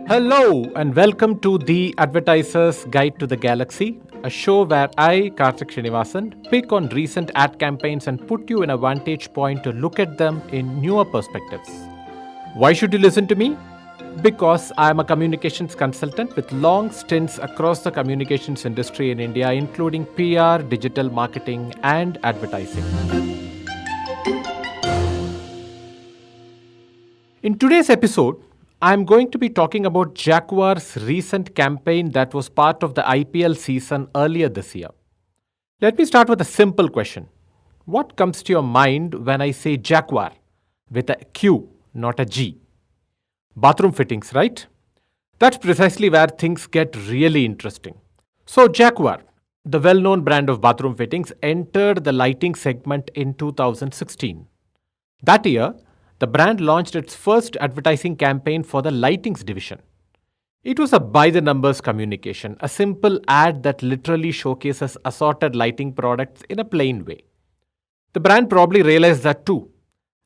Hello and welcome to the Advertiser's Guide to the Galaxy, a show where I, Karthik Srinivasan, pick on recent ad campaigns and put you in a vantage point to look at them in newer perspectives. Why should you listen to me? Because I am a communications consultant with long stints across the communications industry in India, including PR, digital marketing, and advertising. In today's episode, I'm going to be talking about Jaquar's recent campaign that was part of the IPL season earlier this year. Let me start with a simple question. What comes to your mind when I say Jaquar? With a Q, not a G. Bathroom fittings, right? That's precisely where things get really interesting. So, Jaquar, the well known brand of bathroom fittings, entered the lighting segment in 2016. That year, the brand launched its first advertising campaign for the lightings division. It was a by the numbers communication, a simple ad that literally showcases assorted lighting products in a plain way. The brand probably realized that too,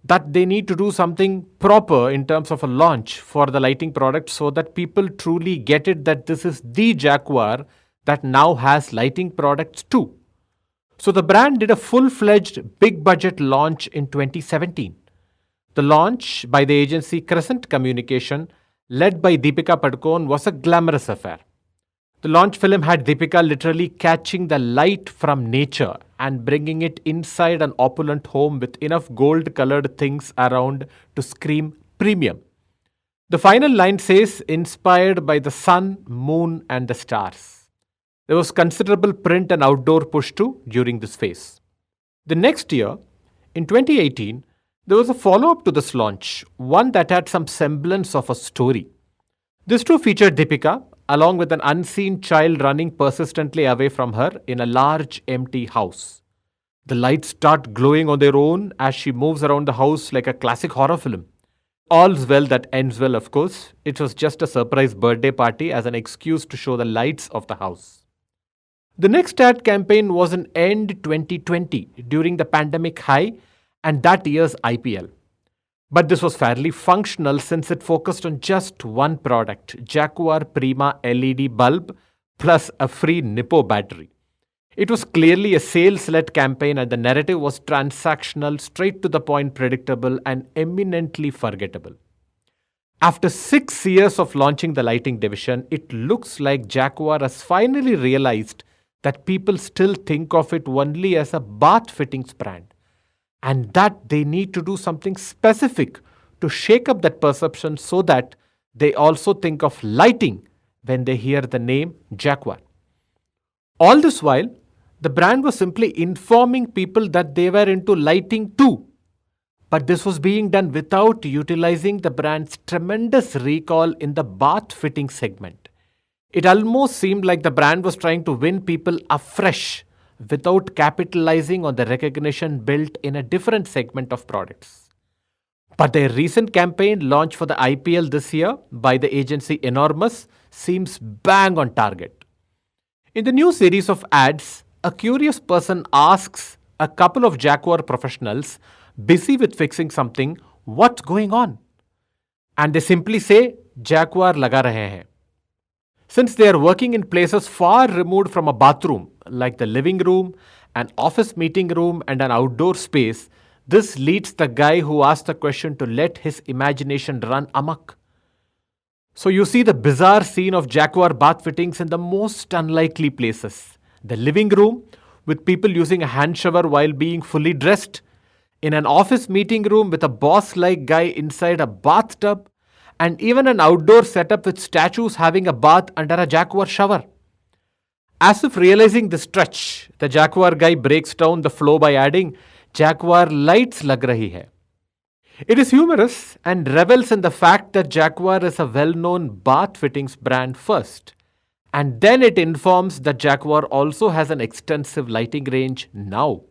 that they need to do something proper in terms of a launch for the lighting product so that people truly get it that this is the Jaquar that now has lighting products too. So the brand did a full-fledged big budget launch in 2017. The launch by the agency Crescent Communication, led by Deepika Padukone, was a glamorous affair. The launch film had Deepika literally catching the light from nature and bringing it inside an opulent home with enough gold-colored things around to scream premium. The final line says, inspired by the sun, moon, and the stars. There was considerable print and outdoor push too during this phase. The next year, in 2018, there was a follow-up to this launch, one that had some semblance of a story. This too featured Deepika, along with an unseen child running persistently away from her in a large empty house. The lights start glowing on their own as she moves around the house like a classic horror film. All's well that ends well, of course. It was just a surprise birthday party as an excuse to show the lights of the house. The next ad campaign was in end 2020 during the pandemic high and that year's IPL. But this was fairly functional since it focused on just one product, Jaquar Prima LED bulb plus a free Nippo battery. It was clearly a sales-led campaign and the narrative was transactional, straight to the point, predictable and eminently forgettable. After 6 years of launching the lighting division, it looks like Jaquar has finally realized that people still think of it only as a bath fittings brand, and that they need to do something specific to shake up that perception so that they also think of lighting when they hear the name Jaquar. All this while, the brand was simply informing people that they were into lighting too. But this was being done without utilizing the brand's tremendous recall in the bath fitting segment. It almost seemed like the brand was trying to win people afresh without capitalizing on the recognition built in a different segment of products. But their recent campaign launched for the IPL this year by the agency Enormous seems bang on target. In the new series of ads, a curious person asks a couple of Jaquar professionals busy with fixing something, what's going on? And they simply say, Jaquar laga rahe hain. Since they are working in places far removed from a bathroom, like the living room, an office meeting room, and an outdoor space, this leads the guy who asked the question to let his imagination run amok. So you see the bizarre scene of Jaquar bath fittings in the most unlikely places. The living room, with people using a hand shower while being fully dressed. In an office meeting room with a boss-like guy inside a bathtub. And even an outdoor setup with statues having a bath under a Jaquar shower. As if realizing the stretch, the Jaquar guy breaks down the flow by adding, Jaquar lights lag rahi hai. It is humorous and revels in the fact that Jaquar is a well-known bath fittings brand first. And then it informs that Jaquar also has an extensive lighting range now.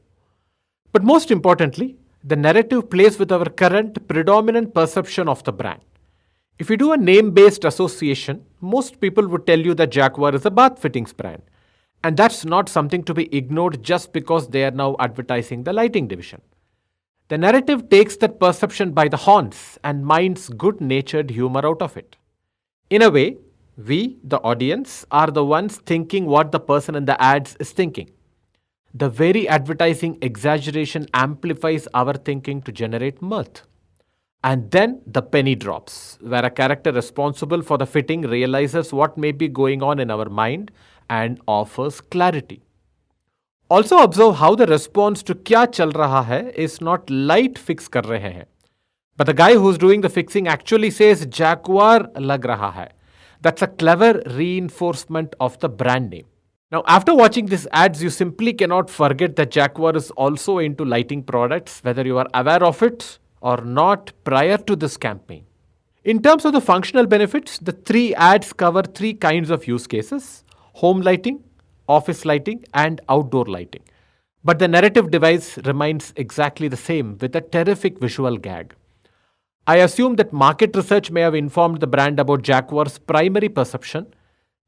But most importantly, the narrative plays with our current predominant perception of the brand. If you do a name-based association, most people would tell you that Jaquar is a bath fittings brand. And that's not something to be ignored just because they are now advertising the lighting division. The narrative takes that perception by the horns and mines good-natured humor out of it. In a way, we, the audience, are the ones thinking what the person in the ads is thinking. The very advertising exaggeration amplifies our thinking to generate mirth. And then the penny drops, where a character responsible for the fitting realizes what may be going on in our mind and offers clarity. Also observe how the response to kya chal raha hai is not light fix kar rahe hain. But the guy who's doing the fixing actually says Jaquar lag raha hai. That's a clever reinforcement of the brand name. Now, after watching these ads, you simply cannot forget that Jaquar is also into lighting products, whether you are aware of it or not prior to this campaign. In terms of the functional benefits, the three ads cover three kinds of use cases: home lighting, office lighting, and outdoor lighting. But the narrative device remains exactly the same with a terrific visual gag. I assume that market research may have informed the brand about Jaguar's primary perception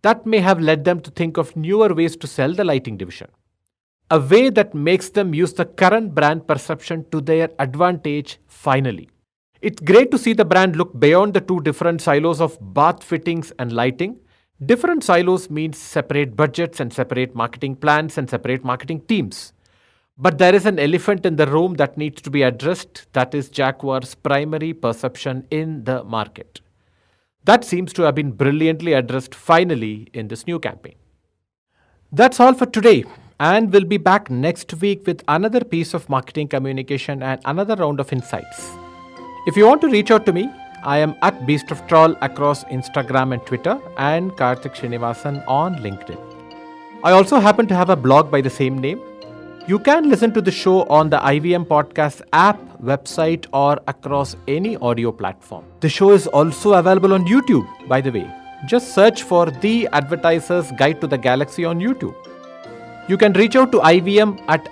that may have led them to think of newer ways to sell the lighting division. A way that makes them use the current brand perception to their advantage finally. It's great to see the brand look beyond the two different silos of bath fittings and lighting. Different silos means separate budgets and separate marketing plans and separate marketing teams. But there is an elephant in the room that needs to be addressed, that is Jaguar's primary perception in the market. That seems to have been brilliantly addressed finally in this new campaign. That's all for today, and we'll be back next week with another piece of marketing communication and another round of insights. If you want to reach out to me, I am at Beast of Troll across Instagram and Twitter, and Karthik Srinivasan on LinkedIn. I also happen to have a blog by the same name. You can listen to the show on the IVM Podcast app, website, or across any audio platform. The show is also available on YouTube, by the way. Just search for The Advertiser's Guide to the Galaxy on YouTube. You can reach out to IVM at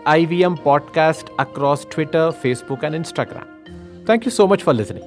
IVM Podcast across Twitter, Facebook, and Instagram. Thank you so much for listening.